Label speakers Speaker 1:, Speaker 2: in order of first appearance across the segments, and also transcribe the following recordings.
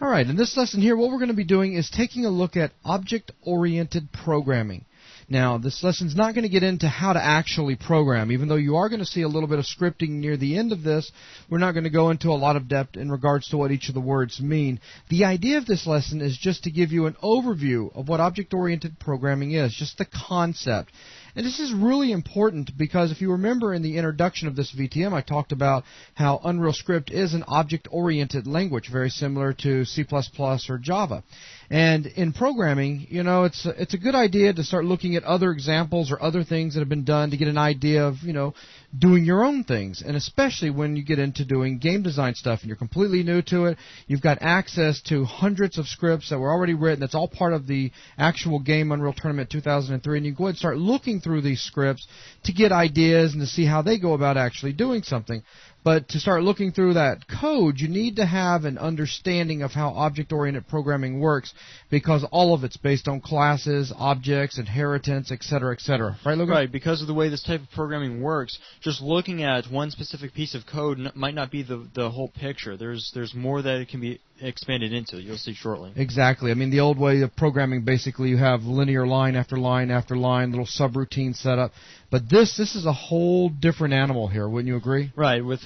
Speaker 1: All right, in this lesson here, what we're going to be doing is taking a look at object-oriented programming. Now, this lesson's not going to get into how to actually program. Even though you are going to see a little bit of scripting near the end of this, we're not going to go into a lot of depth in regards to what each of the words mean. The idea of this lesson is just to give you an overview of what object-oriented programming is, just the concept. And this is really important because if you remember in the introduction of this VTM, I talked about how Unrealscript is an object-oriented language, very similar to C++ or Java. And in programming, you know, it's a good idea to start looking at other examples or other things that have been done to get an idea of, you know, doing your own things. And especially when you get into doing game design stuff and you're completely new to it, you've got access to hundreds of scripts that were already written. That's all part of the actual game Unreal Tournament 2003. And you can go ahead and start looking through these scripts to get ideas and to see how they go about actually doing something. But to start looking through that code, you need to have an understanding of how object-oriented programming works because all of it's based on classes, objects, inheritance, etc., etc. Right, Logan?
Speaker 2: Right, because of the way this type of programming works, just looking at one specific piece of code might not be the whole picture. There's more that it can be expanded into. You'll see shortly.
Speaker 1: Exactly. I mean, the old way of programming, basically, you have linear line after line after line, little subroutine setup. But this is a whole different animal here. Wouldn't you agree?
Speaker 2: Right. With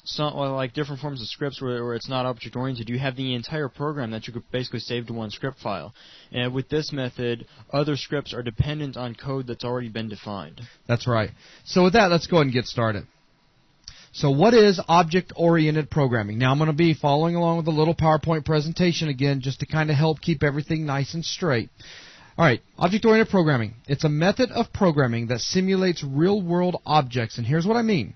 Speaker 2: some like different forms of scripts where it's not object oriented, you have the entire program that you could basically save to one script file. And with this method, other scripts are dependent on code that's already been defined.
Speaker 1: That's right. So with that, let's go ahead and get started. So what is object-oriented programming? Now I'm going to be following along with a little PowerPoint presentation again just to kind of help keep everything nice and straight. All right, object-oriented programming. It's a method of programming that simulates real-world objects, and here's what I mean.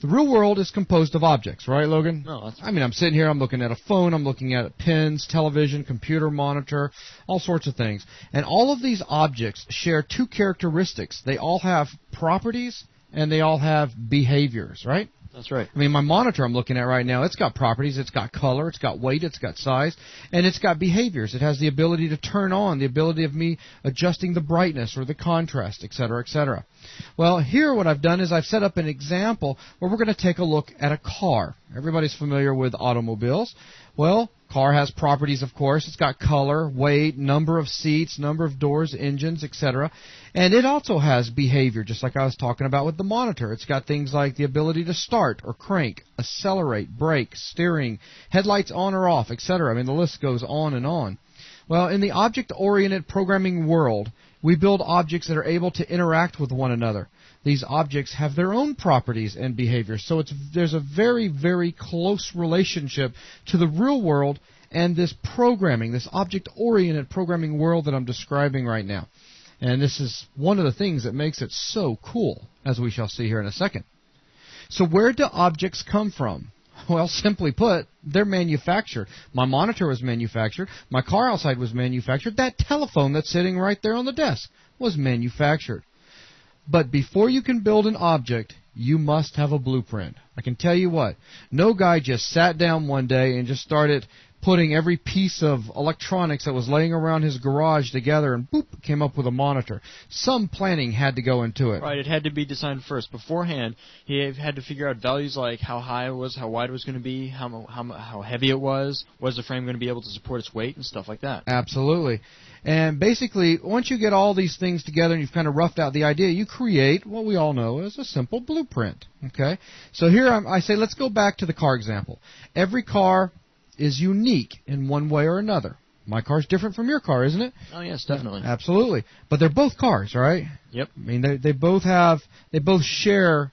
Speaker 1: The real world is composed of objects, right, Logan?
Speaker 2: No, that's right.
Speaker 1: I mean, I'm sitting here, I'm looking at a phone, I'm looking at pens, television, computer monitor, all sorts of things. And all of these objects share two characteristics. They all have properties, and they all have behaviors, right?
Speaker 2: That's right.
Speaker 1: I mean, my monitor I'm looking at right now, it's got properties, it's got color, it's got weight, it's got size, and it's got behaviors. It has the ability to turn on, the ability of me adjusting the brightness or the contrast, etc., etc. Well, here what I've done is I've set up an example where we're going to take a look at a car. Everybody's familiar with automobiles. Well, car has properties, of course. It's got color, weight, number of seats, number of doors, engines, etc. And it also has behavior, just like I was talking about with the monitor. It's got things like the ability to start or crank, accelerate, brake, steering, headlights on or off, etc. I mean, the list goes on and on. Well, in the object-oriented programming world, we build objects that are able to interact with one another. These objects have their own properties and behaviors, so there's a very, very close relationship to the real world and this programming, this object-oriented programming world that I'm describing right now. And this is one of the things that makes it so cool, as we shall see here in a second. So where do objects come from? Well, simply put, they're manufactured. My monitor was manufactured. My car outside was manufactured. That telephone that's sitting right there on the desk was manufactured. But before you can build an object, you must have a blueprint. I can tell you what, no guy just sat down one day and just started putting every piece of electronics that was laying around his garage together and boop, came up with a monitor. Some planning had to go into it.
Speaker 2: Right, it had to be designed first. Beforehand, he had to figure out values like how high it was, how wide it was going to be, how heavy it was the frame going to be able to support its weight, and stuff like that.
Speaker 1: Absolutely. And basically, once you get all these things together and you've kind of roughed out the idea, you create what we all know as a simple blueprint. Okay? So here I say, let's go back to the car example. Every car is unique in one way or another. My car's different from your car, isn't it?
Speaker 2: Oh, yes, definitely.
Speaker 1: Yeah, absolutely. But they're both cars, right?
Speaker 2: Yep.
Speaker 1: I mean, they both share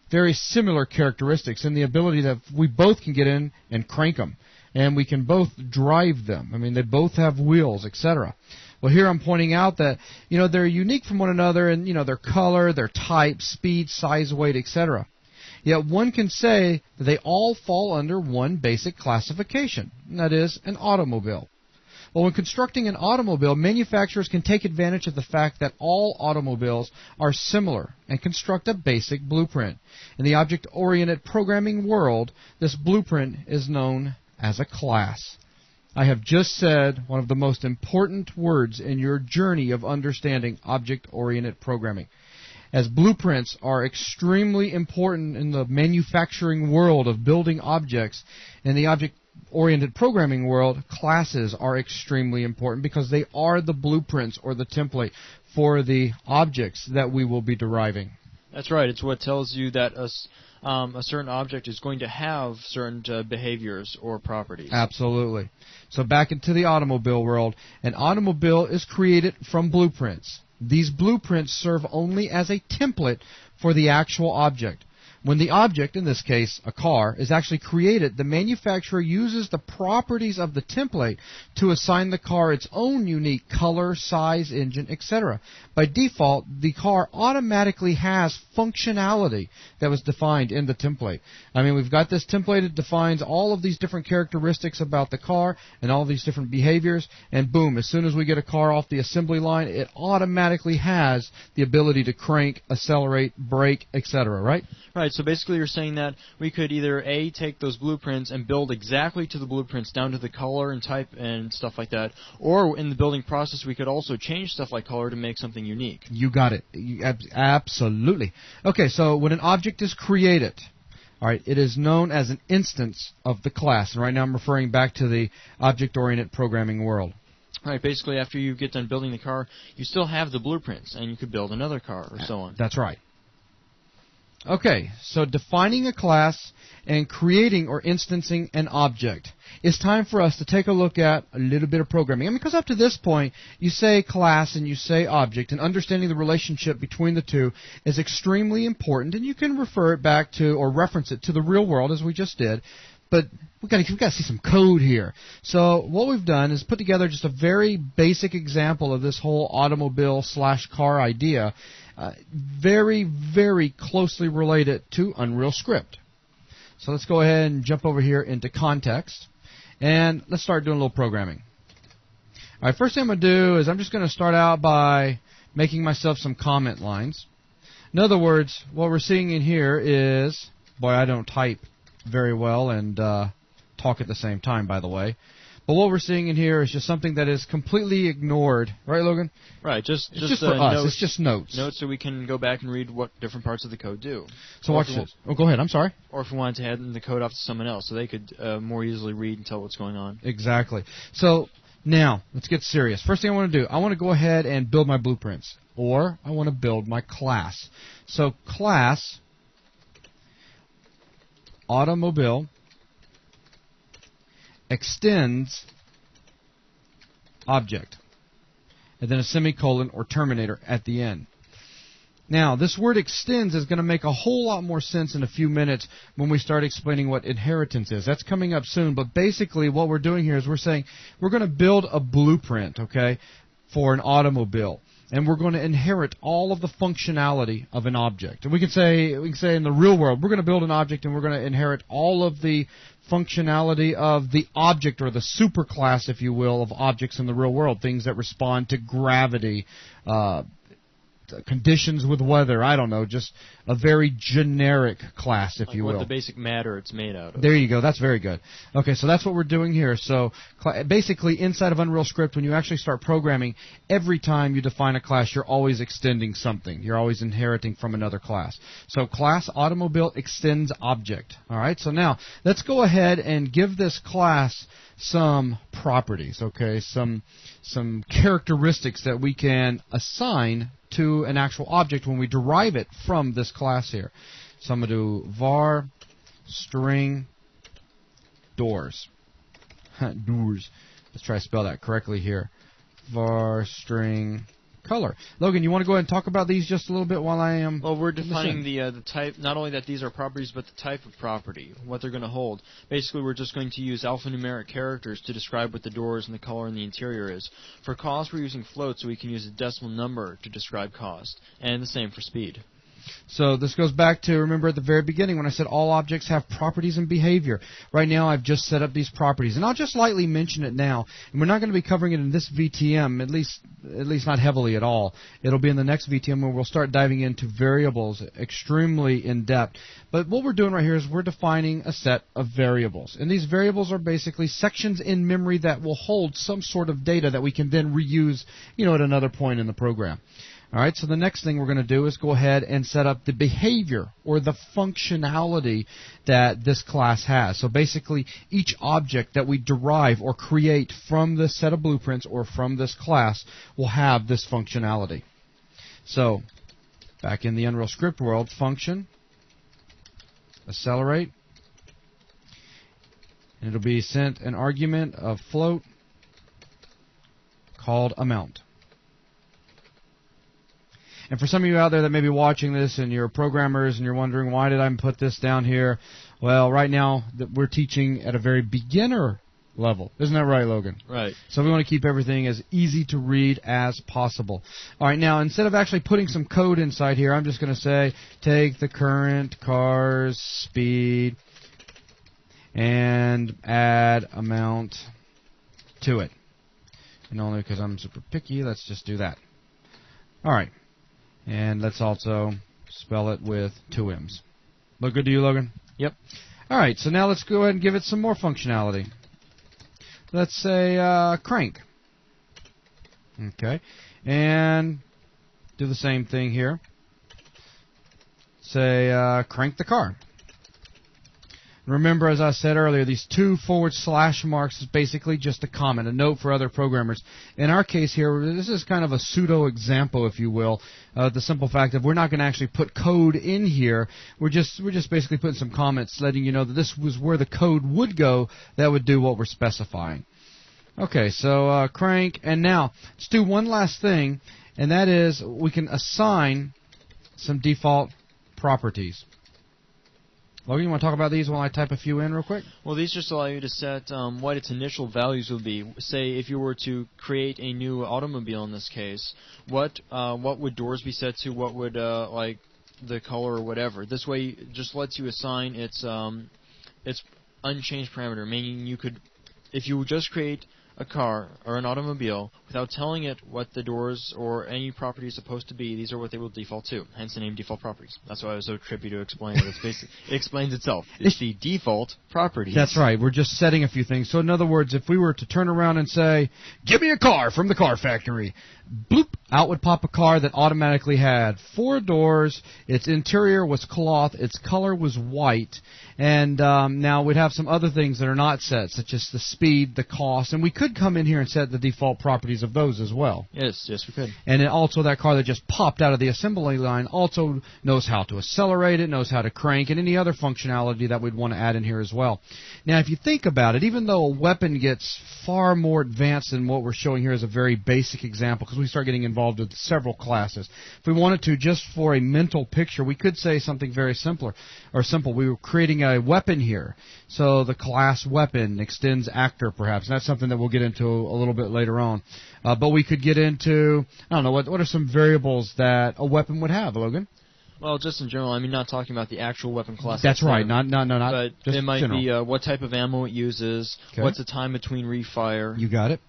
Speaker 1: very similar characteristics in the ability that we both can get in and crank them. And we can both drive them. I mean, they both have wheels, etc. Well, here I'm pointing out that, you know, they're unique from one another in, you know, their color, their type, speed, size, weight, etc. Yet one can say that they all fall under one basic classification, and that is an automobile. Well, when constructing an automobile, manufacturers can take advantage of the fact that all automobiles are similar and construct a basic blueprint. In the object-oriented programming world, this blueprint is known as a class. I have just said one of the most important words in your journey of understanding object-oriented programming. As blueprints are extremely important in the manufacturing world of building objects, in the object object-oriented programming world, classes are extremely important because they are the blueprints or the template for the objects that we will be deriving.
Speaker 2: That's right. It's what tells you that a certain object is going to have certain behaviors or properties.
Speaker 1: Absolutely. So back into the automobile world, an automobile is created from blueprints. These blueprints serve only as a template for the actual object. When the object, in this case a car, is actually created, the manufacturer uses the properties of the template to assign the car its own unique color, size, engine, etc. By default, the car automatically has functionality that was defined in the template. I mean, we've got this template that defines all of these different characteristics about the car and all these different behaviors, and boom, as soon as we get a car off the assembly line, it automatically has the ability to crank, accelerate, brake, etc., right?
Speaker 2: Right, so basically you're saying that we could either A, take those blueprints and build exactly to the blueprints down to the color and type and stuff like that, or in the building process we could also change stuff like color to make something unique.
Speaker 1: You got it. Absolutely. Okay, so when an object is created, all right, it is known as an instance of the class. And right now I'm referring back to the object-oriented programming world.
Speaker 2: Right, basically after you get done building the car, you still have the blueprints, and you could build another car or so on.
Speaker 1: That's right. Okay, so defining a class and creating or instancing an object. It's time for us to take a look at a little bit of programming. I mean, because up to this point, you say class and you say object, and understanding the relationship between the two is extremely important, and you can refer it back to or reference it to the real world as we just did. But we've got to see some code here. So what we've done is put together just a very basic example of this whole automobile/car idea, very, very closely related to Unrealscript. So let's go ahead and jump over here into context, and let's start doing a little programming. All right, first thing I'm going to do is I'm just going to start out by making myself some comment lines. In other words, what we're seeing in here is, boy, I don't type very well and talk at the same time, by the way. But what we're seeing in here is just something that is completely ignored. Right, Logan?
Speaker 2: Right,
Speaker 1: it's just for us.
Speaker 2: Notes,
Speaker 1: it's just notes.
Speaker 2: Notes so we can go back and read what different parts of the code do.
Speaker 1: So watch this. Oh, go ahead. I'm sorry.
Speaker 2: Or if we wanted to hand the code off to someone else so they could more easily read and tell what's going on.
Speaker 1: Exactly. So now, let's get serious. First thing I want to do, I want to go ahead and build my blueprints. Or I want to build my class. So class automobile extends object, and then a semicolon or terminator at the end. Now, this word extends is going to make a whole lot more sense in a few minutes when we start explaining what inheritance is. That's coming up soon, but basically what we're doing here is we're saying we're going to build a blueprint, okay, for an automobile. And we're going to inherit all of the functionality of an object. And we can say in the real world, we're going to build an object and we're going to inherit all of the functionality of the object, or the superclass, if you will, of objects in the real world. Things that respond to gravity, conditions with weather, I don't know, just a very generic class, if you will.
Speaker 2: What the basic matter it's made out of.
Speaker 1: There you go. That's very good. Okay, so that's what we're doing here. So basically, inside of Unrealscript, when you actually start programming, every time you define a class, you're always extending something. You're always inheriting from another class. So class automobile extends object. All right, so now let's go ahead and give this class some properties, okay, some characteristics that we can assign to an actual object when we derive it from this class here. So I'm going to do var string doors. Doors. Let's try to spell that correctly here. Var string color. Logan, you want to go ahead and talk about these just a little bit while I am...
Speaker 2: Well, we're defining the type, not only that these are properties, but the type of property, what they're going to hold. Basically, we're just going to use alphanumeric characters to describe what the doors and the color and the interior is. For cost, we're using floats, so we can use a decimal number to describe cost. And the same for speed.
Speaker 1: So this goes back to, remember at the very beginning when I said all objects have properties and behavior. Right now I've just set up these properties, and I'll just lightly mention it now. And we're not going to be covering it in this VTM, at least not heavily at all. It'll be in the next VTM where we'll start diving into variables extremely in depth. But what we're doing right here is we're defining a set of variables. And these variables are basically sections in memory that will hold some sort of data that we can then reuse, at another point in the program. All right, so the next thing we're going to do is go ahead and set up the behavior or the functionality that this class has. So basically, each object that we derive or create from this set of blueprints or from this class will have this functionality. So back in the Unrealscript world, function, accelerate, and it'll be sent an argument of float called amount. And for some of you out there that may be watching this and you're programmers and you're wondering, why did I put this down here? Well, right now we're teaching at a very beginner level. Isn't that right, Logan?
Speaker 2: Right.
Speaker 1: So we want to keep everything as easy to read as possible. All right, now instead of actually putting some code inside here, I'm just going to say take the current car's speed and add amount to it. And only because I'm super picky, let's just do that. All right. And let's also spell it with 2 M's. Look good to you, Logan?
Speaker 2: Yep.
Speaker 1: All right, so now let's go ahead and give it some more functionality. Let's say crank. Okay. And do the same thing here. Say crank the car. Remember, as I said earlier, these 2 / marks is basically just a comment, a note for other programmers. In our case here, this is kind of a pseudo example, if you will. The simple fact that we're not going to actually put code in here. We're just basically putting some comments, letting you know that this was where the code would go that would do what we're specifying. Okay, so crank, and now let's do one last thing, and that is we can assign some default properties. Logan, you want to talk about these while I type a few in real quick?
Speaker 2: Well, these just allow you to set what its initial values would be. Say, if you were to create a new automobile in this case, what would doors be set to? What would like the color or whatever? This way, it just lets you assign its unchanged parameter. Meaning, you could, if you just create a car or an automobile without telling it what the doors or any property is supposed to be, these are what they will default to. Hence the name default properties. That's why it was so trippy to explain. But it explains itself. It's the default properties.
Speaker 1: That's right. We're just setting a few things. So in other words, if we were to turn around and say, give me a car from the car factory, bloop, out would pop a car that automatically had 4 doors, its interior was cloth, its color was white, and now we'd have some other things that are not set, such as the speed, the cost, and we could come in here and set the default properties of those as well.
Speaker 2: Yes, we could.
Speaker 1: And also that car that just popped out of the assembly line also knows how to accelerate it, knows how to crank, and any other functionality that we'd want to add in here as well. Now, if you think about it, even though a weapon gets far more advanced than what we're showing here as a very basic example, because we start getting involved with several classes. If we wanted to, just for a mental picture, we could say something very simple. We were creating a weapon here. So the class weapon extends actor, perhaps. And that's something that we'll get into a little bit later on. But we could get into, I don't know, what are some variables that a weapon would have, Logan?
Speaker 2: Well, just in general, I mean, not talking about the actual weapon class.
Speaker 1: That's right. Not.
Speaker 2: But
Speaker 1: just
Speaker 2: it might
Speaker 1: general.
Speaker 2: be what type of ammo it uses, what's the time between refire.
Speaker 1: You got it.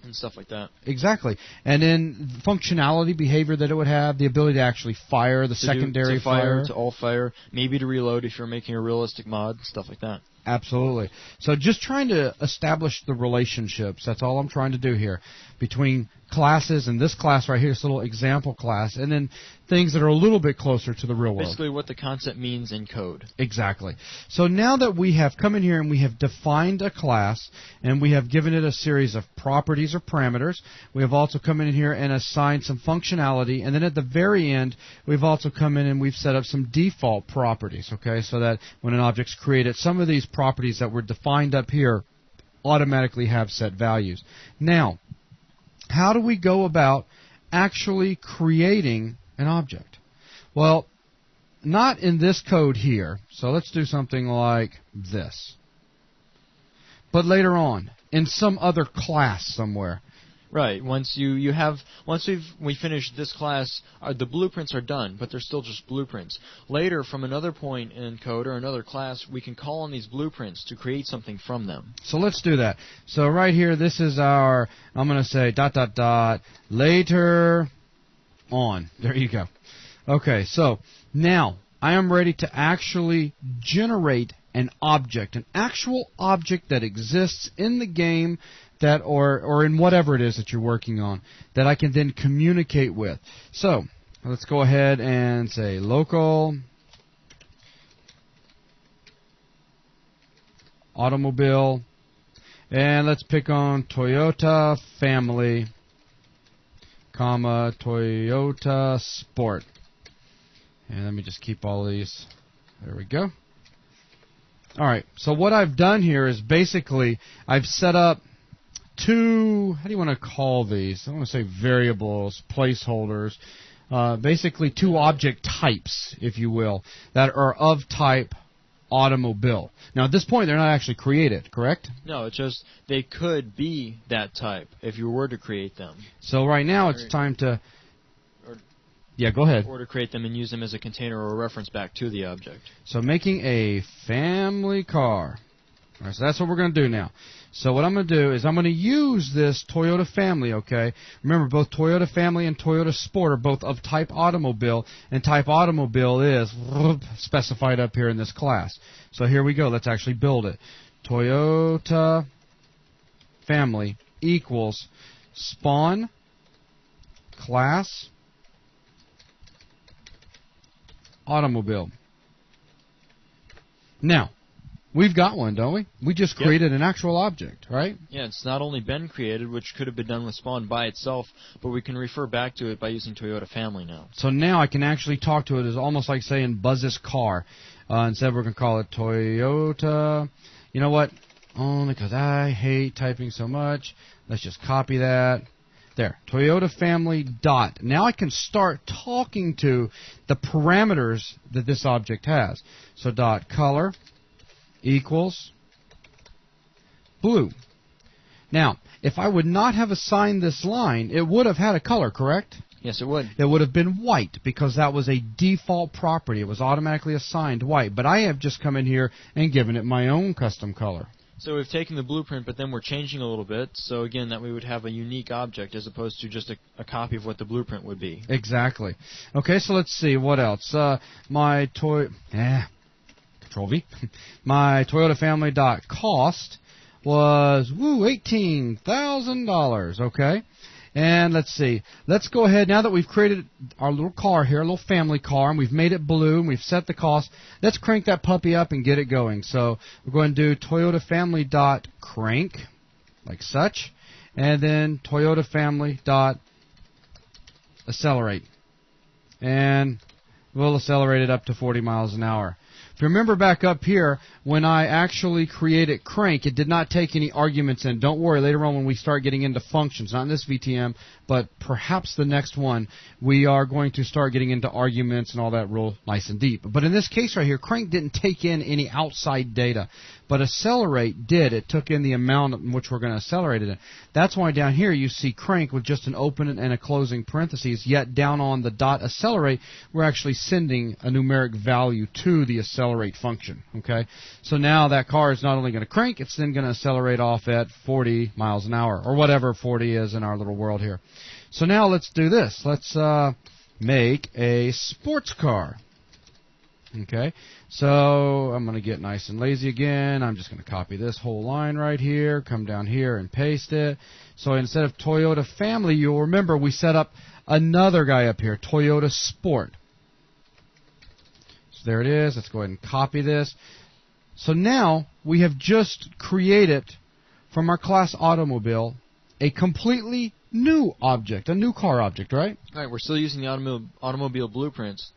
Speaker 2: And stuff like that.
Speaker 1: Exactly. And then functionality, behavior that it would have, the ability to actually fire, the secondary fire.
Speaker 2: To all fire, maybe to reload if you're making a realistic mod, stuff like that.
Speaker 1: Absolutely. So just trying to establish the relationships, that's all I'm trying to do here, between classes and this class right here, this little example class, and then things that are a little bit closer to the real world.
Speaker 2: Basically what the concept means in code.
Speaker 1: Exactly. So now that we have come in here and we have defined a class and we have given it a series of properties or parameters, we have also come in here and assigned some functionality, and then at the very end we've also come in and we've set up some default properties, okay, so that when an object's created, some of these properties that were defined up here automatically have set values. Now, how do we go about actually creating an object? Well, not in this code here. So let's do something like this. But later on, in some other class somewhere.
Speaker 2: Right. Once we finish this class, the blueprints are done, but they're still just blueprints. Later, from another point in code or another class, we can call on these blueprints to create something from them.
Speaker 1: So let's do that. So right here, this is our, I'm going to say ... later on. There you go. Okay, so now I am ready to actually generate an object, an actual object that exists in the game that or in whatever it is that you're working on that I can then communicate with. So let's go ahead and say local automobile, and let's pick on Toyota family, comma, Toyota Sport. And let me just keep all these. There we go. All right, so what I've done here is basically I've set up two, how do you want to call these? I want to say variables, placeholders, basically two object types, if you will, that are of type automobile. Now, at this point, they're not actually created, correct?
Speaker 2: No, it's just they could be that type if you were to create them.
Speaker 1: So right now, it's time to... Yeah, go ahead.
Speaker 2: Or to create them and use them as a container or a reference back to the object.
Speaker 1: So making a family car. All right, so that's what we're going to do now. So what I'm going to do is I'm going to use this Toyota family, okay? Remember, both Toyota family and Toyota Sport are both of type automobile, and type automobile is specified up here in this class. So here we go. Let's actually build it. Toyota family equals spawn class automobile. Now, we've got one, don't we? We just created an actual object, right?
Speaker 2: Yeah, it's not only been created, which could have been done with spawn by itself, but we can refer back to it by using Toyota family now.
Speaker 1: So now I can actually talk to it as almost like saying Buzz's car. Instead, we're going to call it Toyota. You know what? Only because I hate typing so much. Let's just copy that. There, Toyota family dot. Now I can start talking to the parameters that this object has. So dot color equals blue. Now, if I would not have assigned this line, it would have had a color, correct?
Speaker 2: Yes, it would.
Speaker 1: It would have been white because that was a default property. It was automatically assigned white. But I have just come in here and given it my own custom color.
Speaker 2: So we've taken the blueprint, but then we're changing a little bit. So again, that we would have a unique object as opposed to just a copy of what the blueprint would be.
Speaker 1: Exactly. Okay, so let's see what else. Control V. My Toyota family dot cost was $18,000. Okay. And let's see. Let's go ahead, now that we've created our little car here, a little family car, and we've made it blue, and we've set the cost, let's crank that puppy up and get it going. So we're going to do Toyota family dot crank, like such, and then Toyota family dot accelerate. And we'll accelerate it up to 40 miles an hour. If you remember back up here, when I actually created crank, it did not take any arguments in. Don't worry, later on when we start getting into functions, not in this VTM, but perhaps the next one, we are going to start getting into arguments and all that real nice and deep. But in this case right here, crank didn't take in any outside data, but accelerate did. It took in the amount in which we're going to accelerate it in. That's why down here you see crank with just an open and a closing parentheses, yet down on the dot accelerate, we're actually sending a numeric value to the accelerate function. Okay, so now that car is not only going to crank, it's then going to accelerate off at 40 miles an hour, or whatever 40 is in our little world here. So now let's do this. Let's make a sports car. Okay, so I'm going to get nice and lazy again. I'm just going to copy this whole line right here, come down here and paste it. So instead of Toyota family, you'll remember we set up another guy up here, Toyota Sport. So there it is. Let's go ahead and copy this. So now we have just created from our class automobile a completely new object, a new car object, right?
Speaker 2: All right, we're still using the automobile blueprints,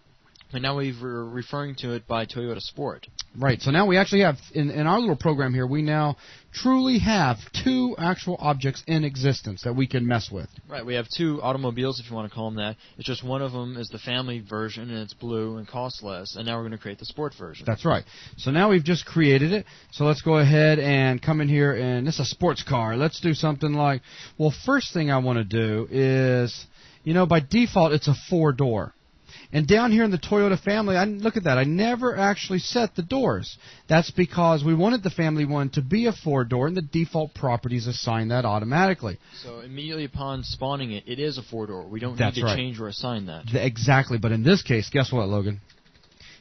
Speaker 2: but now we're referring to it by Toyota Sport.
Speaker 1: Right, so now we actually have, in our little program here, we now truly have two actual objects in existence that we can mess with.
Speaker 2: Right, we have two automobiles, if you want to call them that. It's just one of them is the family version, and it's blue and costs less, and now we're going to create the sport version.
Speaker 1: That's right. So now we've just created it, so let's go ahead and come in here, and this is a sports car. Let's do something like, well, first thing I want to do is, you know, by default, it's a four-door. And down here in the Toyota family, look at that. I never actually set the doors. That's because we wanted the family one to be a four-door, and the default properties assign that automatically.
Speaker 2: So immediately upon spawning it, it is a four-door. We don't need to change or assign that.
Speaker 1: Exactly. But in this case, guess what, Logan?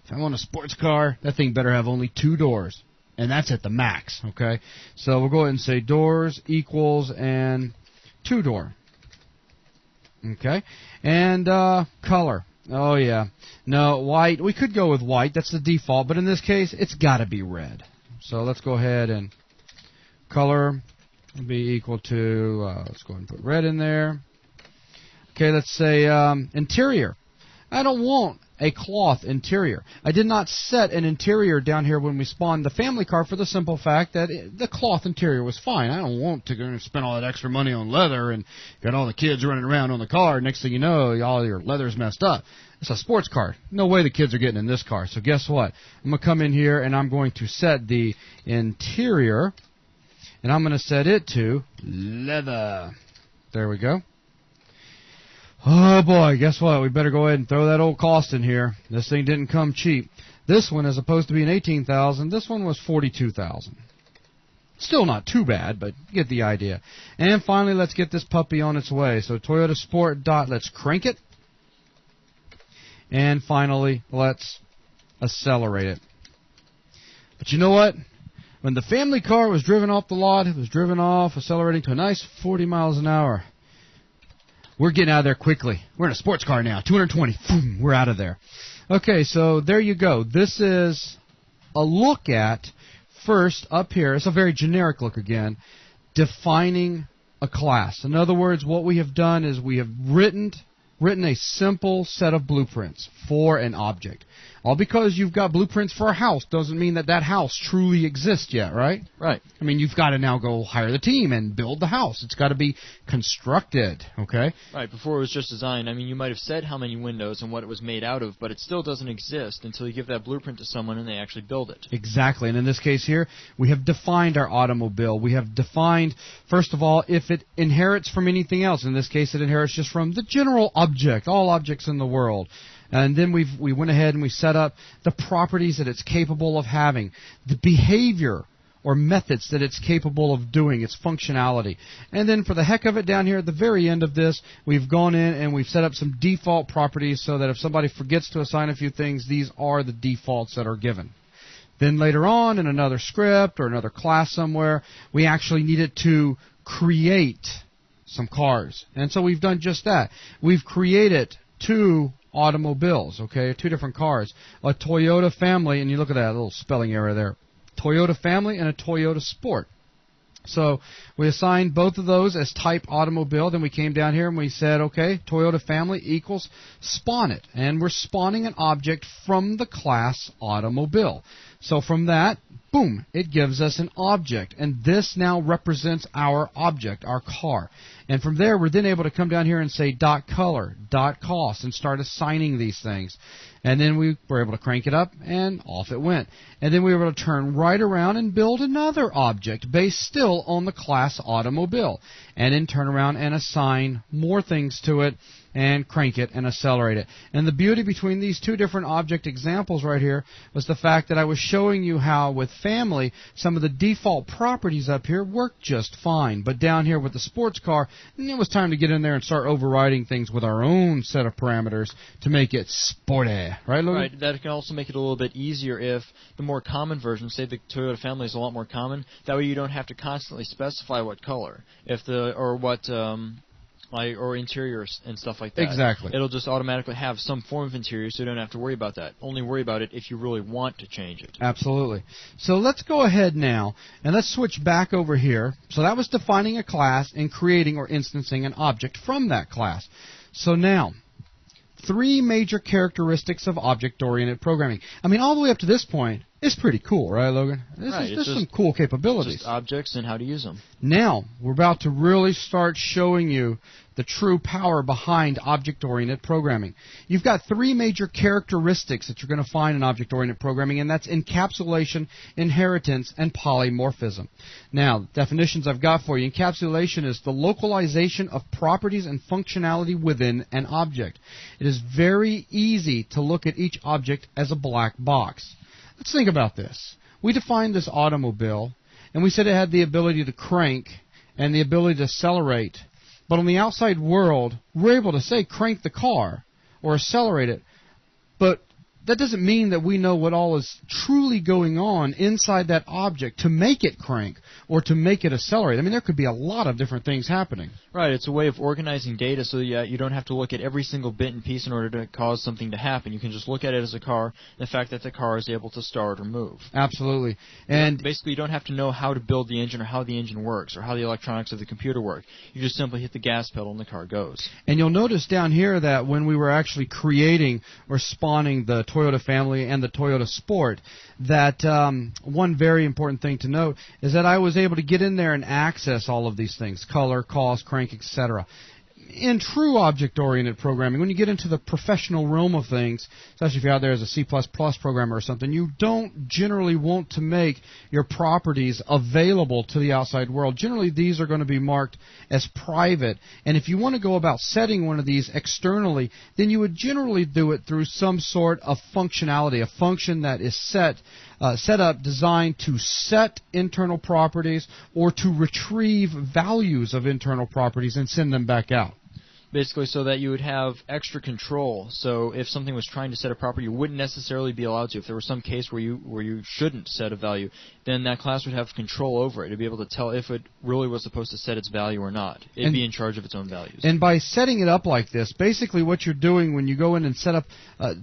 Speaker 1: If I want a sports car, that thing better have only two doors. and that's at the max, okay? So we'll go ahead and say doors equals and 2-door. Okay? And color. Oh, yeah. No, white. We could go with white. That's the default. But in this case, it's got to be red. So let's go ahead and color will be equal to, let's go ahead and put red in there. Okay, let's say interior. I don't want a cloth interior. I did not set an interior down here when we spawned the family car for the simple fact that the cloth interior was fine. I don't want to go and spend all that extra money on leather and got all the kids running around on the car. Next thing you know, all your leather's messed up. It's a sports car. No way the kids are getting in this car. So guess what? I'm going to come in here and I'm going to set the interior, and I'm going to set it to leather. There we go. Oh, boy, guess what? We better go ahead and throw that old cost in here. This thing didn't come cheap. This one, as opposed to being $18,000, this one was $42,000. Still not too bad, but you get the idea. And finally, let's get this puppy on its way. So Toyota Sport dot, let's crank it. And finally, let's accelerate it. But you know what? When the family car was driven off the lot, it was driven off, accelerating to a nice 40 miles an hour. We're getting out of there quickly. We're in a sports car now. 220. Boom, we're out of there. Okay, so there you go. This is a look at, first, up here, it's a very generic look again, defining a class. In other words, what we have done is we have written a simple set of blueprints for an object. All because you've got blueprints for a house doesn't mean that that house truly exists yet, right?
Speaker 2: Right.
Speaker 1: I mean, you've got to now go hire the team and build the house. It's got to be constructed, okay?
Speaker 2: Right, before it was just designed. I mean, you might have said how many windows and what it was made out of, but it still doesn't exist until you give that blueprint to someone and they actually build it. Exactly,
Speaker 1: and in this case here, we have defined our automobile. We have defined, first of all, if it inherits from anything else. In this case, it inherits just from the general object, all objects in the world. And then we went ahead and we set up the properties that it's capable of having, the behavior or methods that it's capable of doing, its functionality. And then for the heck of it, down here at the very end of this, we've gone in and we've set up some default properties so that if somebody forgets to assign a few things, these are the defaults that are given. Then later on, in another script or another class somewhere, we actually needed to create some cars. And so we've done just that. We've created two automobiles, okay, two different cars, a Toyota family, and you look at that little spelling error there, Toyota family and a Toyota Sport. So we assigned both of those as type automobile. Then we came down here and we said, okay, Toyota family equals spawn it. And we're spawning an object from the class automobile. So from that, boom, it gives us an object. And this now represents our object, our car. And from there, we're then able to come down here and say .color, .cost, and start assigning these things. And then we were able to crank it up, and off it went. And then we were able to turn right around and build another object based still on the class automobile. And then turn around and assign more things to it, and crank it and accelerate it. And the beauty between these two different object examples right here was the fact that I was showing you how with family some of the default properties up here work just fine. But down here with the sports car, it was time to get in there and start overriding things with our own set of parameters to make it sporty. Right, Logan?
Speaker 2: Right. That can also make it a little bit easier if the more common version, say the Toyota family is a lot more common, that way you don't have to constantly specify what color or interiors and stuff like that.
Speaker 1: Exactly.
Speaker 2: It'll just automatically have some form of interior, so you don't have to worry about that. Only worry about it if you really want to change it.
Speaker 1: Absolutely. So let's go ahead now, and let's switch back over here. So that was defining a class and creating or instancing an object from that class. So now, three major characteristics of object-oriented programming. I mean, all the way up to this point, it's pretty cool, right, Logan? There's some cool capabilities.
Speaker 2: Just objects and how to use them.
Speaker 1: Now, we're about to really start showing you the true power behind object-oriented programming. You've got three major characteristics that you're going to find in object-oriented programming, and that's encapsulation, inheritance, and polymorphism. Now, definitions I've got for you. Encapsulation is the localization of properties and functionality within an object. It is very easy to look at each object as a black box. Let's think about this. We defined this automobile, and we said it had the ability to crank and the ability to accelerate. But on the outside world, we're able to say crank the car or accelerate it. But that doesn't mean that we know what all is truly going on inside that object to make it crank or to make it accelerate. I mean, there could be a lot of different things happening.
Speaker 2: Right, it's a way of organizing data so you don't have to look at every single bit and piece in order to cause something to happen. You can just look at it as a car, and the fact that the car is able to start or move.
Speaker 1: Absolutely. And
Speaker 2: basically, you don't have to know how to build the engine or how the engine works or how the electronics of the computer work. You just simply hit the gas pedal and the car goes.
Speaker 1: And you'll notice down here that when we were actually creating or spawning the Toyota family and the Toyota Sport, that one very important thing to note is that I was able to get in there and access all of these things: color, cost, crank, etc. In true object-oriented programming, when you get into the professional realm of things, especially if you're out there as a C++ programmer or something, you don't generally want to make your properties available to the outside world. Generally, these are going to be marked as private, and if you want to go about setting one of these externally, then you would generally do it through some sort of functionality, a function that is set up, designed to set internal properties or to retrieve values of internal properties and send them back out.
Speaker 2: Basically, so that you would have extra control. So if something was trying to set a property, you wouldn't necessarily be allowed to. If there was some case where you shouldn't set a value, then that class would have control over it. It'd be able to tell if it really was supposed to set its value or not. It'd be in charge of its own values.
Speaker 1: And by setting it up like this, basically what you're doing when you go in and set up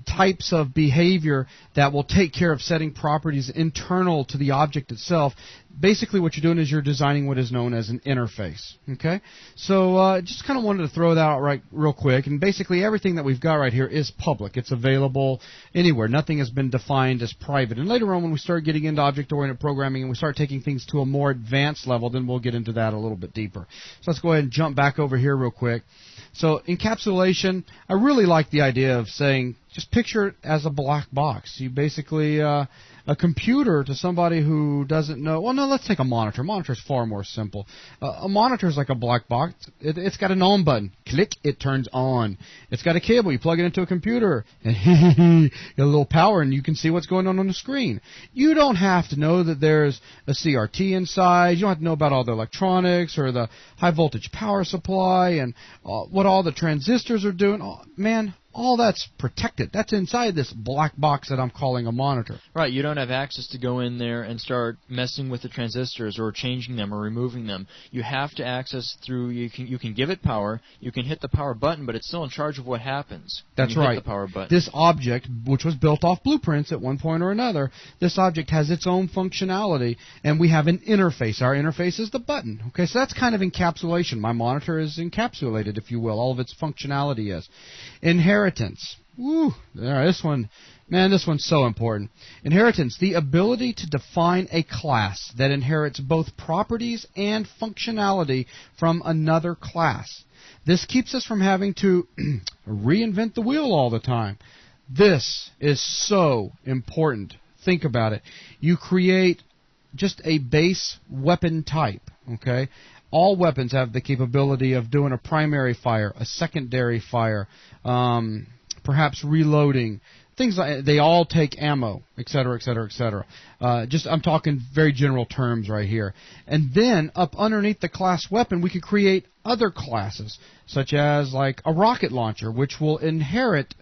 Speaker 1: types of behavior that will take care of setting properties internal to the object itself, basically what you're doing is you're designing what is known as an interface. Okay? So just kind of wanted to throw that out right real quick. And basically everything that we've got right here is public. It's available anywhere. Nothing has been defined as private. And later on when we start getting into object-oriented programming and we start taking things to a more advanced level, then we'll get into that a little bit deeper. So let's go ahead and jump back over here real quick. So encapsulation, I really like the idea of saying, just picture it as a black box. You basically, a computer to somebody who doesn't know, well, no, let's take a monitor. A monitor is far more simple. A monitor is like a black box. It's got an on button. Click, it turns on. It's got a cable. You plug it into a computer, and you get a little power, and you can see what's going on the screen. You don't have to know that there's a CRT inside. You don't have to know about all the electronics or the high-voltage power supply and what all the transistors are doing. Oh, man, all that's protected. That's inside this black box that I'm calling a monitor.
Speaker 2: Right, you don't have access to go in there and start messing with the transistors or changing them or removing them. You have to access through, you can give it power, you can hit the power button, but it's still in charge of what happens.
Speaker 1: That's right.
Speaker 2: Hit the power button.
Speaker 1: This object, which was built off blueprints at one point or another, this object has its own functionality, and we have an interface. Our interface is the button. Okay, so that's kind of encapsulation. My monitor is encapsulated, if you will. All of its functionality is. Inheritance. Woo, this one, man, this one's so important. Inheritance, the ability to define a class that inherits both properties and functionality from another class. This keeps us from having to reinvent the wheel all the time. This is so important. Think about it. You create just a base weapon type, okay? All weapons have the capability of doing a primary fire, a secondary fire, perhaps reloading, things like they all take ammo, etc., etc., etc. I'm talking very general terms right here. And then up underneath the class weapon, we could create other classes, such as like a rocket launcher, which will inherit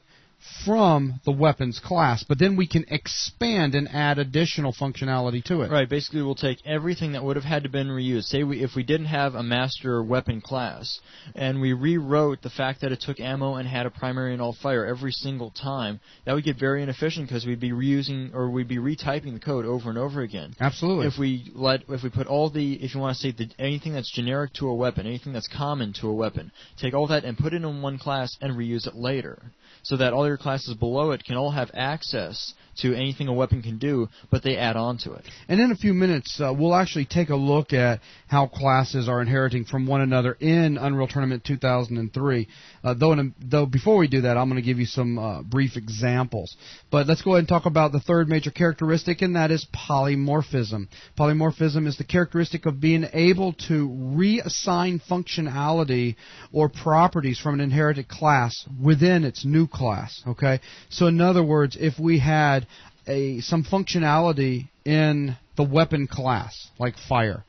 Speaker 1: from the weapons class, but then we can expand and add additional functionality to it.
Speaker 2: Right, basically we'll take everything that would have had to been reused. Say if we didn't have a master weapon class, and we rewrote the fact that it took ammo and had a primary and all fire every single time, that would get very inefficient because we'd be reusing, or we'd be retyping the code over and over again.
Speaker 1: Absolutely.
Speaker 2: If we put all the, if you want to say anything that's generic to a weapon, anything that's common to a weapon, take all that and put it in one class and reuse it later, so that all your classes below it can all have access to anything a weapon can do, but they add on to it.
Speaker 1: And in a few minutes, we'll actually take a look at how classes are inheriting from one another in Unreal Tournament 2003. Though before we do that, I'm going to give you some brief examples. But let's go ahead and talk about the third major characteristic, and that is polymorphism. Polymorphism is the characteristic of being able to reassign functionality or properties from an inherited class within its new class. Okay? So in other words, if we had some functionality in the weapon class, like fire,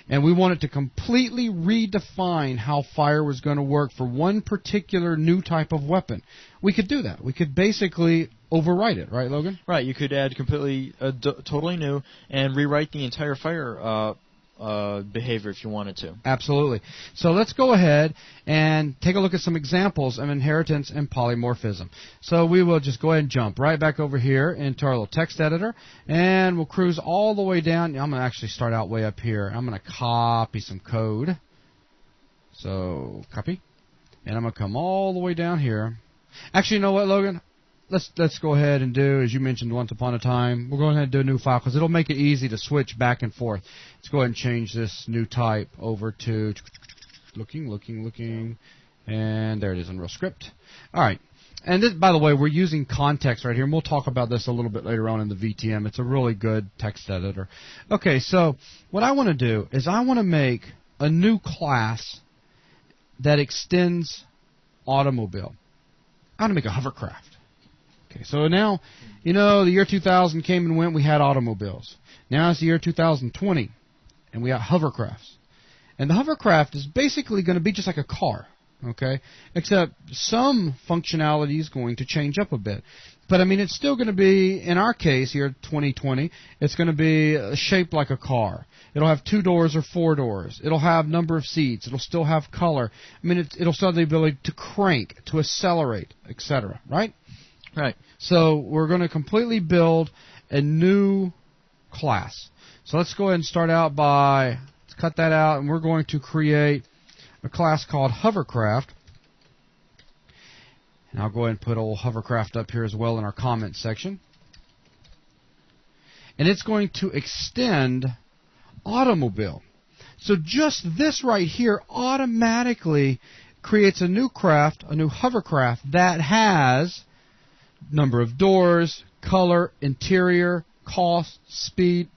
Speaker 1: and we wanted to completely redefine how fire was going to work for one particular new type of weapon, we could do that. We could basically overwrite it, right, Logan?
Speaker 2: Right. You could add completely, totally new, and rewrite the entire fire behavior if you wanted to.
Speaker 1: Absolutely. So let's go ahead and take a look at some examples of inheritance and polymorphism. So we will just go ahead and jump right back over here into our little text editor, and we'll cruise all the way down. I'm going to actually start out way up here. I'm going to copy some code. So copy. And I'm going to come all the way down here. Actually, you know what, Logan? Let's go ahead and do, as you mentioned once upon a time, we're going ahead and do a new file because it'll make it easy to switch back and forth. Let's go ahead and change this new type over to looking, and there it is, Unrealscript. All right. And this, by the way, we're using context right here, and we'll talk about this a little bit later on in the VTM. It's a really good text editor. Okay, so what I want to do is I want to make a new class that extends automobile. I want to make a hovercraft. Okay, so now, you know, the year 2000 came and went, we had automobiles. Now it's the year 2020, and we got hovercrafts. And the hovercraft is basically going to be just like a car, okay? Except some functionality is going to change up a bit. But, I mean, it's still going to be, in our case here, 2020, it's going to be shaped like a car. It'll have 2 doors or 4 doors. It'll have number of seats. It'll still have color. I mean, it'll still have the ability to crank, to accelerate, etc., right?
Speaker 2: Right.
Speaker 1: So we're going to completely build a new class. So let's go ahead and start out by, let's cut that out, and we're going to create a class called Hovercraft. And I'll go ahead and put old Hovercraft up here as well in our comment section. And it's going to extend automobile. So just this right here automatically creates a new craft, a new hovercraft that has number of doors, color, interior, cost, speed,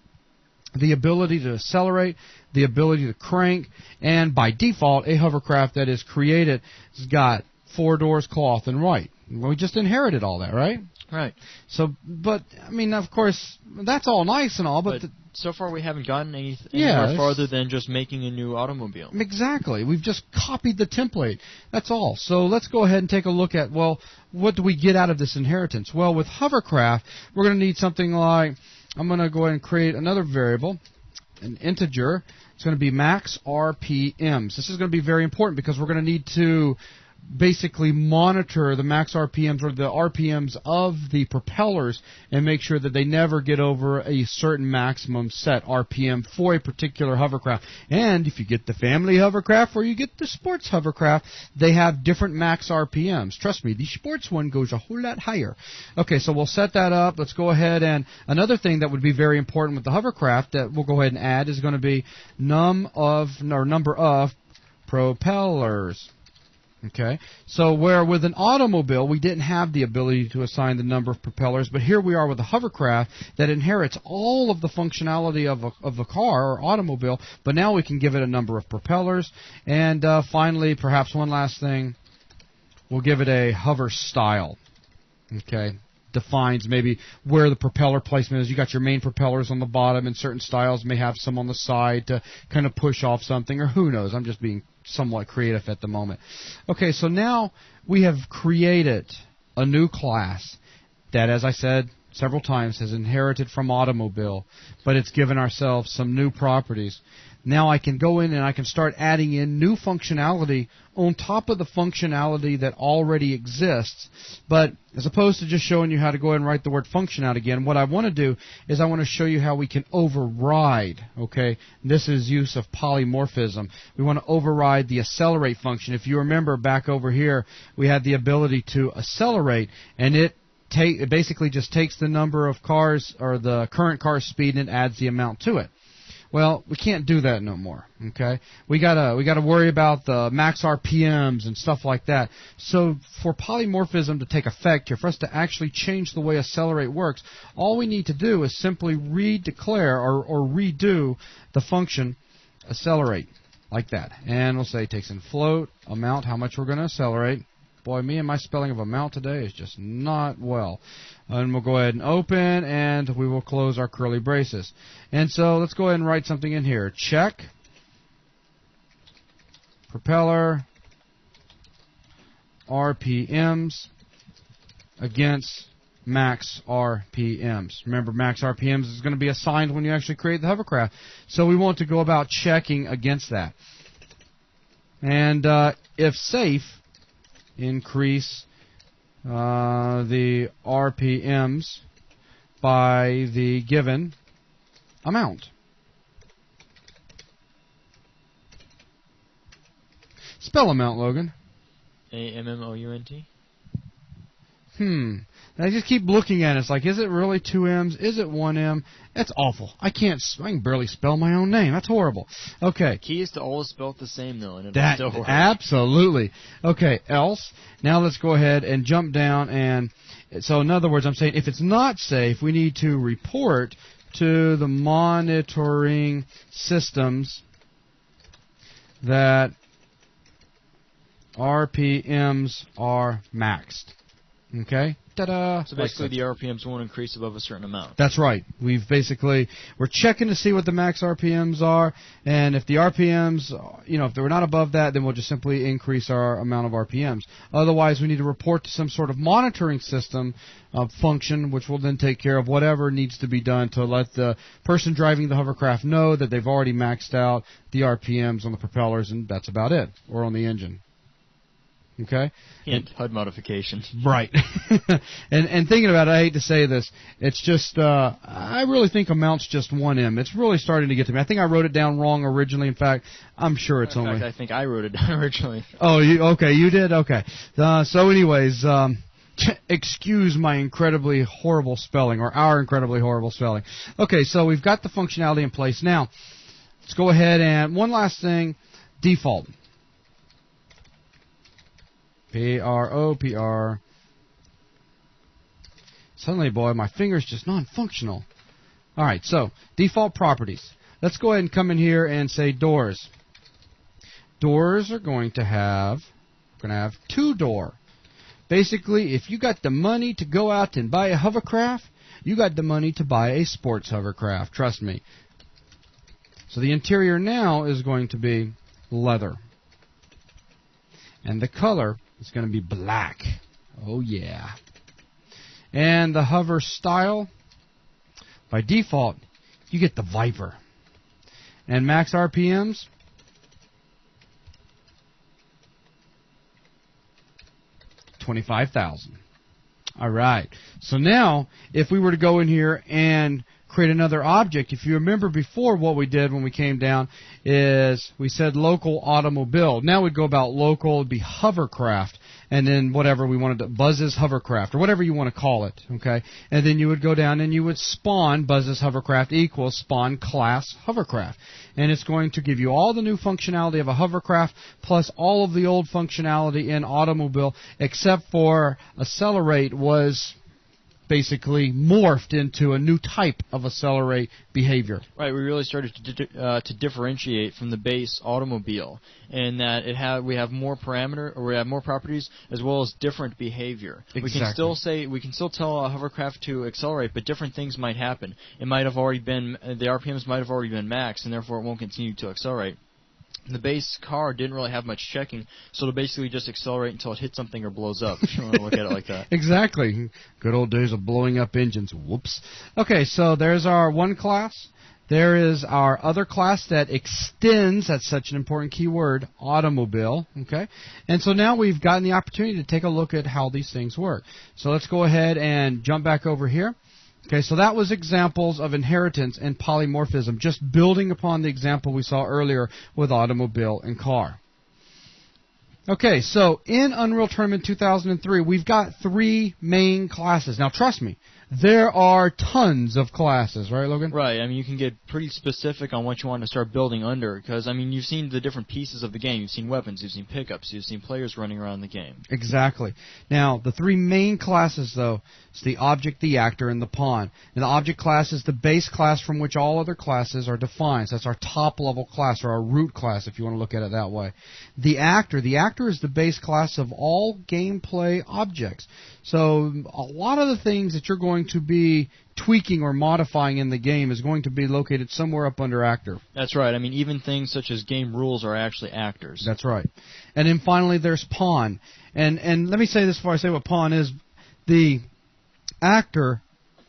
Speaker 1: the ability to accelerate, the ability to crank, and by default, a hovercraft that is created has got 4 doors, cloth, and white. We just inherited all that, right?
Speaker 2: Right.
Speaker 1: So, but, I mean, of course, that's all nice and all, but
Speaker 2: so far we haven't gotten anywhere farther than just making a new automobile.
Speaker 1: Exactly. We've just copied the template. That's all. So let's go ahead and take a look at, well, what do we get out of this inheritance? Well, with hovercraft, we're going to need something like, I'm going to go ahead and create another variable, an integer. It's going to be max RPMs. This is going to be very important because we're going to need to basically monitor the max RPMs or the RPMs of the propellers and make sure that they never get over a certain maximum set RPM for a particular hovercraft. And if you get the family hovercraft or you get the sports hovercraft, they have different max RPMs. Trust me, the sports one goes a whole lot higher. Okay, so we'll set that up. Let's go ahead, and another thing that would be very important with the hovercraft that we'll go ahead and add is going to be number of propellers. Okay, so where with an automobile we didn't have the ability to assign the number of propellers, but here we are with a hovercraft that inherits all of the functionality of a car or automobile, but now we can give it a number of propellers. And finally, perhaps one last thing, we'll give it a hover style. Okay, defines maybe where the propeller placement is. You got your main propellers on the bottom, and certain styles may have some on the side to kind of push off something, or who knows. I'm just being somewhat creative at the moment. Okay, so now we have created a new class that, as I said several times, has inherited from automobile, but it's given ourselves some new properties. Now I can go in and I can start adding in new functionality on top of the functionality that already exists. But as opposed to just showing you how to go ahead and write the word function out again, what I want to do is I want to show you how we can override, okay? This is use of polymorphism. We want to override the accelerate function. If you remember back over here, we had the ability to accelerate, and it basically just takes the number of cars or the current car's speed and adds the amount to it. Well, we can't do that no more. Okay, we gotta worry about the max RPMs and stuff like that. So for polymorphism to take effect here, for us to actually change the way accelerate works, all we need to do is simply redeclare or redo the function accelerate like that, and we'll say it takes in float amount how much we're going to accelerate. Boy, me and my spelling of amount today is just not well. And we'll go ahead and open, and we will close our curly braces. And so let's go ahead and write something in here. Check propeller RPMs against max RPMs. Remember, max RPMs is going to be assigned when you actually create the hovercraft. So we want to go about checking against that. And if safe, increase the RPMs by the given amount. Spell amount, Logan.
Speaker 2: AMMOUNT.
Speaker 1: I just keep looking at it. It's like, is it really 2 M's? Is it 1 M? That's awful. I can barely spell my own name. That's horrible. Okay.
Speaker 2: Key is to always spell it the same, though, and it'll still work.
Speaker 1: Absolutely. Okay, else. Now let's go ahead and jump down. And so, in other words, I'm saying if it's not safe, we need to report to the monitoring systems that RPMs are maxed. Okay? Ta-da!
Speaker 2: So basically the RPMs won't increase above a certain amount.
Speaker 1: That's right. We're checking to see what the max RPMs are, and if the RPMs, if they're not above that, then we'll just simply increase our amount of RPMs. Otherwise, we need to report to some sort of monitoring system function, which will then take care of whatever needs to be done to let the person driving the hovercraft know that they've already maxed out the RPMs on the propellers, and that's about it, or on the engine. Okay?
Speaker 2: Hint, HUD modification.
Speaker 1: Right. and thinking about it, I hate to say this, it's just, I really think amount's just 1 M. It's really starting to get to me. I think I wrote it down wrong originally. In fact, I'm sure it's only...
Speaker 2: I think I wrote it down originally.
Speaker 1: Oh, okay, you did? Okay. So anyways, excuse my incredibly horrible spelling, or our incredibly horrible spelling. Okay, so we've got the functionality in place. Now, let's go ahead and, one last thing, default. PROPR. Suddenly, boy, my finger's just non-functional. All right, so default properties. Let's go ahead and come in here and say doors. Doors are going to have 2-door. Basically, if you got the money to go out and buy a hovercraft, you got the money to buy a sports hovercraft. Trust me. So the interior now is going to be leather. And the color is going to be black. Oh, yeah. And the hover style, by default, you get the Viper. And max RPMs, 25,000. All right. So now, if we were to go in here and create another object, if you remember before, what we did when we came down is we said local automobile. Now we'd go about local, it'd be hovercraft, and then whatever we wanted to, Buzz's hovercraft, or whatever you want to call it, okay? And then you would go down and you would spawn Buzz's hovercraft equals spawn class hovercraft. And it's going to give you all the new functionality of a hovercraft plus all of the old functionality in automobile, except for accelerate was basically morphed into a new type of accelerate behavior.
Speaker 2: Right, we really started to differentiate from the base automobile, in that we have more properties as well as different behavior.
Speaker 1: Exactly.
Speaker 2: We can still tell a hovercraft to accelerate, but different things might happen. It might have already been the RPMs might have already been maxed, and therefore it won't continue to accelerate. The base car didn't really have much checking, so it'll basically just accelerate until it hits something or blows up, if you want to look at it like that.
Speaker 1: Exactly. Good old days of blowing up engines. Whoops. Okay, so there's our one class. There is our other class that extends, that's such an important keyword, automobile. Okay, and so now we've gotten the opportunity to take a look at how these things work. So let's go ahead and jump back over here. Okay, so that was examples of inheritance and polymorphism, just building upon the example we saw earlier with automobile and car. Okay, so in Unreal Tournament 2003, we've got 3 main classes. Now, trust me, there are tons of classes, right, Logan?
Speaker 2: Right. I mean, you can get pretty specific on what you want to start building under, because, I mean, you've seen the different pieces of the game. You've seen weapons, you've seen pickups, you've seen players running around the game.
Speaker 1: Exactly. Now, the 3 main classes, though, is the object, the actor, and the pawn. And the object class is the base class from which all other classes are defined. So that's our top-level class, or our root class, if you want to look at it that way. The actor is the base class of all gameplay objects. So a lot of the things that you're going to be tweaking or modifying in the game is going to be located somewhere up under actor.
Speaker 2: That's right. I mean, even things such as game rules are actually actors.
Speaker 1: That's right. And then finally there's pawn. And let me say this before I say what pawn is. The actor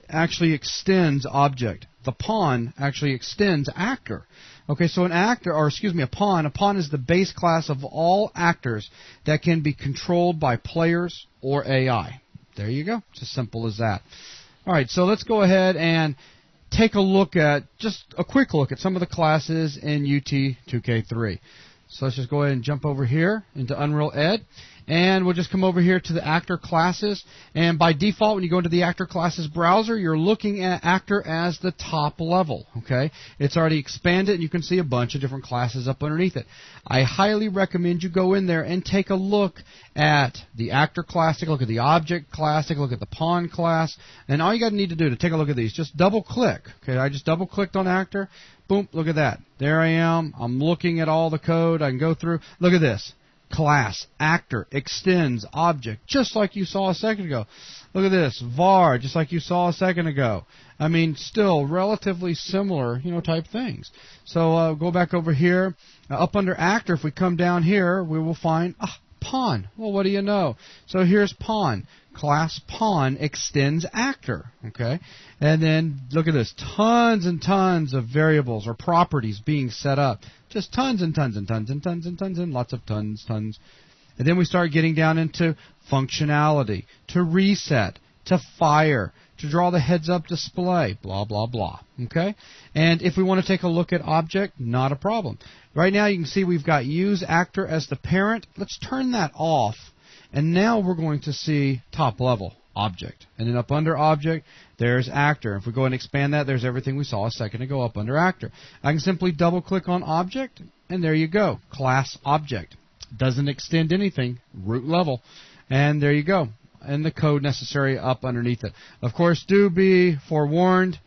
Speaker 1: actually extends object. The pawn actually extends actor. Okay, so a pawn. A pawn is the base class of all actors that can be controlled by players or AI. There you go. It's as simple as that. All right, so let's go ahead and take a quick look at some of the classes in UT 2K3. So let's just go ahead and jump over here into Unreal Ed. And we'll just come over here to the actor classes. And by default, when you go into the actor classes browser, you're looking at actor as the top level. Okay, it's already expanded, and you can see a bunch of different classes up underneath it. I highly recommend you go in there and take a look at the actor class, take a look at the object class, take a look at the pawn class. And all you got to need to do to take a look at these, just double click. Okay, I just double clicked on actor. Boom, look at that. There I am. I'm looking at all the code. I can go through. Look at this. Class, actor, extends, object, just like you saw a second ago. Look at this, var, just like you saw a second ago. I mean, still relatively similar, type things. So go back over here. Up under actor, if we come down here, we will find pawn. Well, what do you know? So here's pawn. Class pawn extends actor. Okay, and then look at this, tons and tons of variables or properties being set up. Just tons and tons and tons and tons and tons and lots of tons. And then we start getting down into functionality, to reset, to fire, to draw the heads-up display, blah, blah, blah. Okay? And if we want to take a look at object, not a problem. Right now you can see we've got use actor as the parent. Let's turn that off. And now we're going to see top level, object. And then up under object, there's actor. If we go and expand that, there's everything we saw a second ago up under actor. I can simply double click on object, and there you go. Class object. Doesn't extend anything, root level. And there you go. And the code necessary up underneath it. Of course, do be forewarned,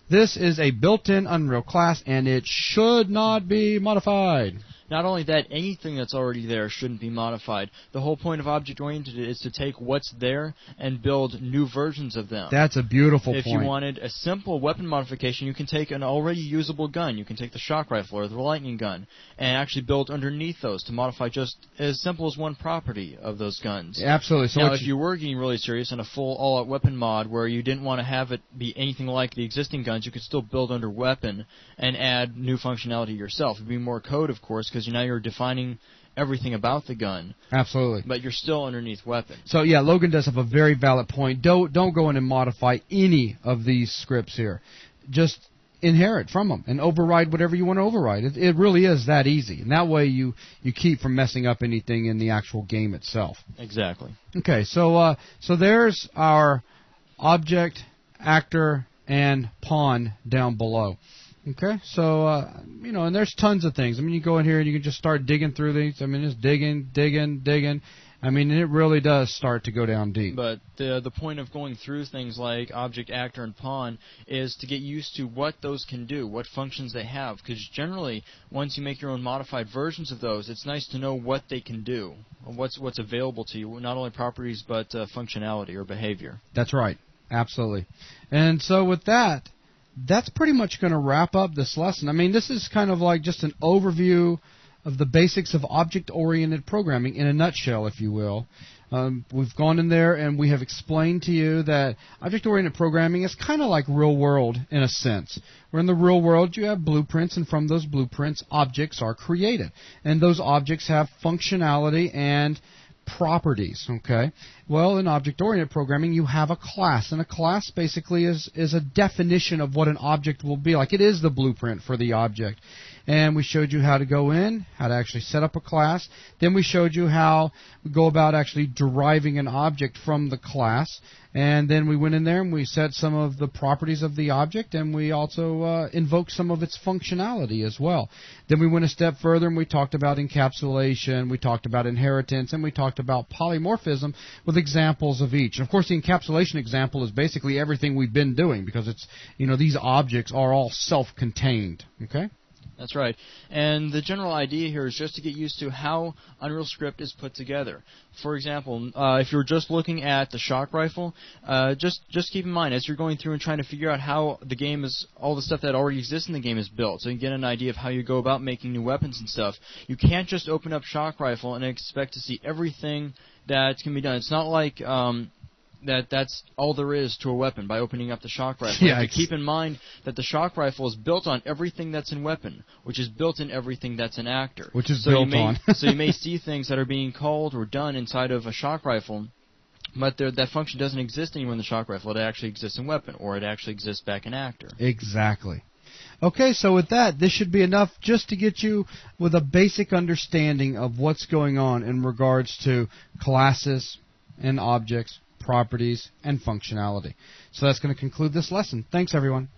Speaker 1: this is a built-in Unreal class, and it should not be modified.
Speaker 2: Not only that, anything that's already there shouldn't be modified. The whole point of object-oriented is to take what's there and build new versions of them.
Speaker 1: That's a beautiful point.
Speaker 2: If you wanted a simple weapon modification, you can take an already usable gun. You can take the shock rifle or the lightning gun and actually build underneath those to modify just as simple as one property of those guns.
Speaker 1: Absolutely. So
Speaker 2: now, if you were getting really serious in a full all-out weapon mod where you didn't want to have it be anything like the existing guns, you could still build under weapon and add new functionality yourself. It would be more code, of course, because now you're defining everything about the gun.
Speaker 1: Absolutely.
Speaker 2: But you're still underneath weapon.
Speaker 1: So yeah, Logan does have a very valid point. Don't go in and modify any of these scripts here. Just inherit from them and override whatever you want to override. It really is that easy. And that way you keep from messing up anything in the actual game itself.
Speaker 2: Exactly.
Speaker 1: Okay, so there's our object, actor, and pawn down below. Okay, so, and there's tons of things. I mean, you go in here and you can just start digging through these. I mean, just digging. I mean, it really does start to go down deep.
Speaker 2: But the point of going through things like object, actor, and pawn is to get used to what those can do, what functions they have. Because generally, once you make your own modified versions of those, it's nice to know what they can do, what's available to you, not only properties but functionality or behavior.
Speaker 1: That's right. Absolutely. And so with that, that's pretty much going to wrap up this lesson. I mean, this is kind of like just an overview of the basics of object-oriented programming in a nutshell, if you will. We've gone in there and we have explained to you that object-oriented programming is kind of like real world in a sense. Where in the real world you have blueprints, and from those blueprints objects are created. And those objects have functionality and properties, okay? Well, in object-oriented programming, you have a class, and a class basically is a definition of what an object will be like. It is the blueprint for the object. And we showed you how to go in, how to actually set up a class. Then we showed you how we go about actually deriving an object from the class. And then we went in there and we set some of the properties of the object, and we also invoked some of its functionality as well. Then we went a step further and we talked about encapsulation, we talked about inheritance, and we talked about polymorphism with examples of each. And of course, the encapsulation example is basically everything we've been doing, because it's, these objects are all self-contained. Okay?
Speaker 2: That's right. And the general idea here is just to get used to how Unrealscript is put together. For example, if you're just looking at the shock rifle, just keep in mind, as you're going through and trying to figure out how the game is, all the stuff that already exists in the game is built, so you get an idea of how you go about making new weapons and stuff. You can't just open up shock rifle and expect to see everything that can be done. It's not like that's all there is to a weapon by opening up the shock rifle. You have to keep in mind that the shock rifle is built on everything that's in weapon, which is built in everything that's in actor.
Speaker 1: Which is built on.
Speaker 2: So you may see things that are being called or done inside of a shock rifle, but that function doesn't exist anywhere in the shock rifle. It actually exists in weapon, or it actually exists back in actor.
Speaker 1: Exactly. Okay, so with that, this should be enough just to get you with a basic understanding of what's going on in regards to classes and objects, properties, and functionality. So that's going to conclude this lesson. Thanks, everyone.